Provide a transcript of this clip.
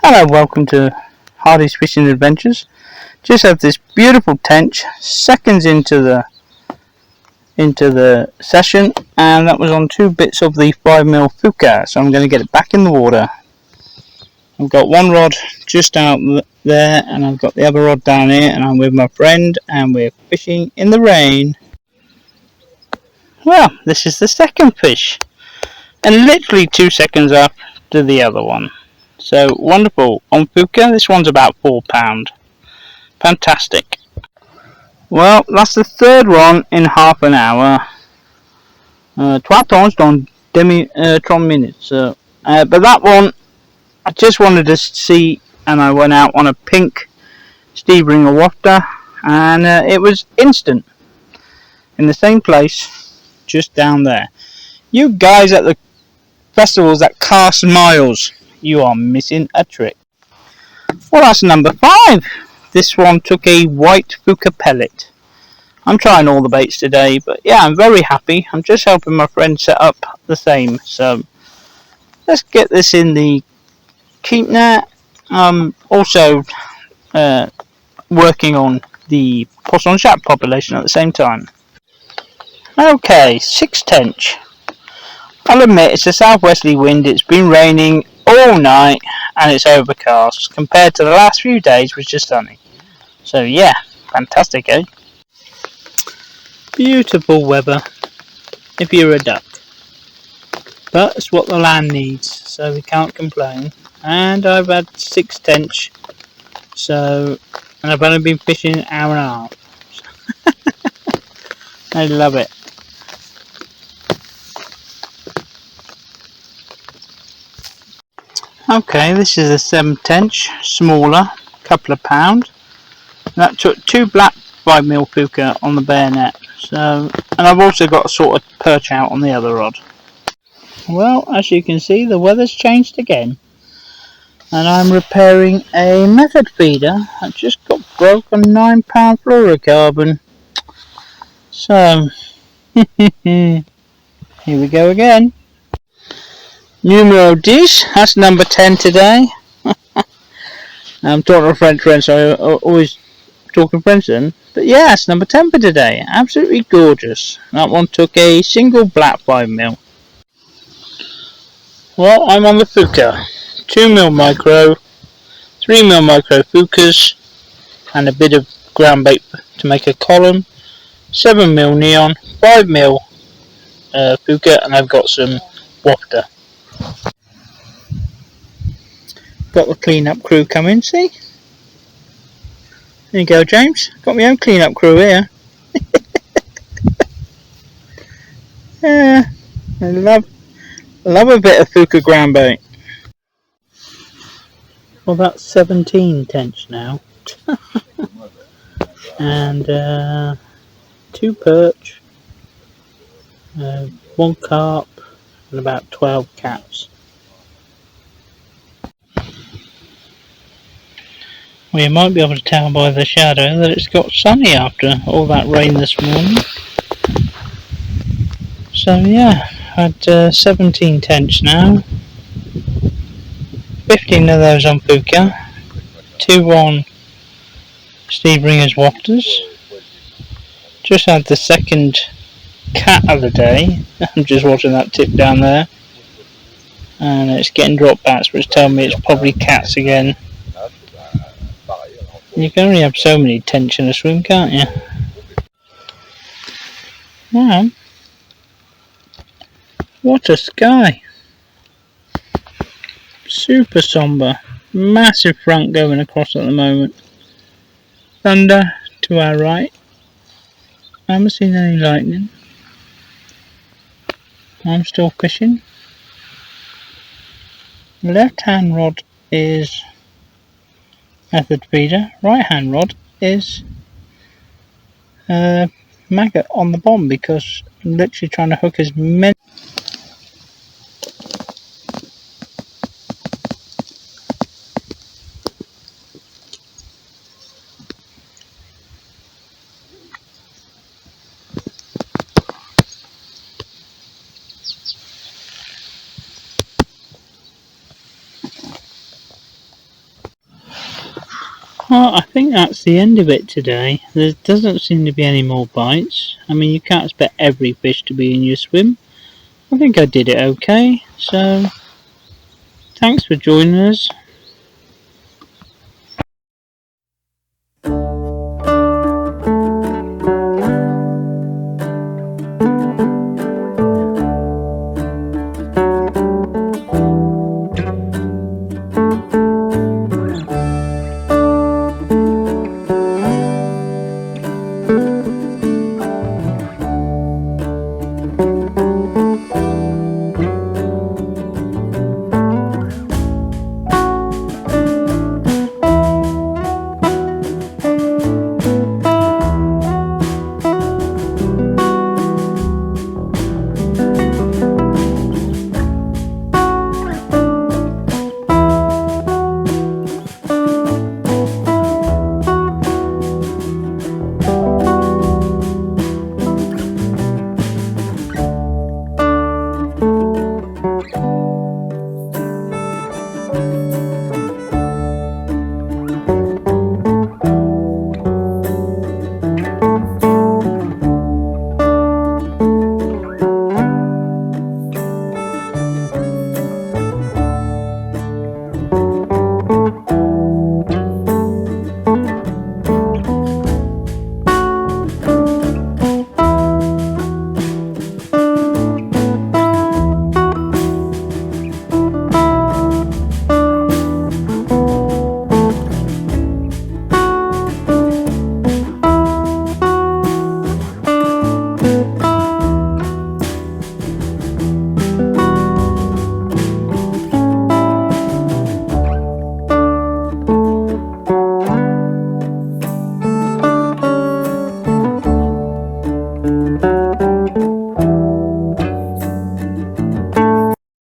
Hello, welcome to Hardy's Fishing Adventures. Just have this beautiful tench, seconds into the session, and that was on 2 bits of the 5mm Fjuka, so I'm going to get it back in the water. I've got one rod just out there, and I've got the other rod down here, and I'm with my friend, and we're fishing in the rain. Well, this is the second fish, and literally 2 seconds after the other one. So wonderful. On Fjuka, this one's about £4. Fantastic. Well, that's the third one in half an hour. 3 temps dans 30 minutes. But that one, I just wanted to see, and I went out on a pink Steve Ringer wafter, and it was instant. In the same place, just down there. You guys at the festivals that cast miles, you are missing a trick. Well, that's number 5. This one took a white Fjuka pellet. I'm trying all the baits today, but yeah, I'm very happy. I'm just helping my friend set up the same. So let's get this in the keep net. Also working on the poisson chat population at the same time. Okay, 6 tench. I'll admit it's a southwesterly wind. It's been raining all night and it's overcast compared to the last few days, which is sunny. So yeah, fantastic, eh? Beautiful weather if you're a duck, but it's what the land needs, so we can't complain. And I've had 6 tench, and I've only been fishing an hour and a half. I love it. Okay, this is a 7 tench, smaller, couple of pound. That took 2 black 5mm Fjuka on the bayonet. So, and I've also got a sort of perch out on the other rod. Well, as you can see, the weather's changed again, and I'm repairing a method feeder that just got broke on £9 fluorocarbon. So, here we go again. Numero 10, that's number 10 today. I'm talking to French friends, so I always talking French then. But yeah, it's number 10 for today. Absolutely gorgeous. That one took a single black 5mm. Well, I'm on the Fjuka. 2mm micro, 3mm micro Fjukas, and a bit of ground bait to make a column. 7mm neon, 5mm Fjuka, and I've got some wafter. Got the clean-up crew coming, see? There you go, James. Got my own clean-up crew here. Yeah, I love a bit of Fjuka ground bait. Well, that's 17 tench now. And 2 perch, 1 carp, and about 12 cats. Well, you might be able to tell by the shadow that it's got sunny after all that rain this morning. So yeah, had 17 tench now. 15 of those on Fjuka. 2 on Steve Ringer's wafters. Just had the second cat of the day. I'm just watching that tip down there. And it's getting drop bats, which tell me it's probably cats again. You can only have so many tench in a swim, can't you? Wow. What a sky. Super sombre. Massive front going across at the moment. Thunder to our right. I haven't seen any lightning. I'm still fishing. Left hand rod is method feeder. Right hand rod is maggot on the bottom, because I'm literally trying to hook as many. Well, I think that's the end of it today. There doesn't seem to be any more bites. I mean, you can't expect every fish to be in your swim. I think I did it okay, so thanks for joining us.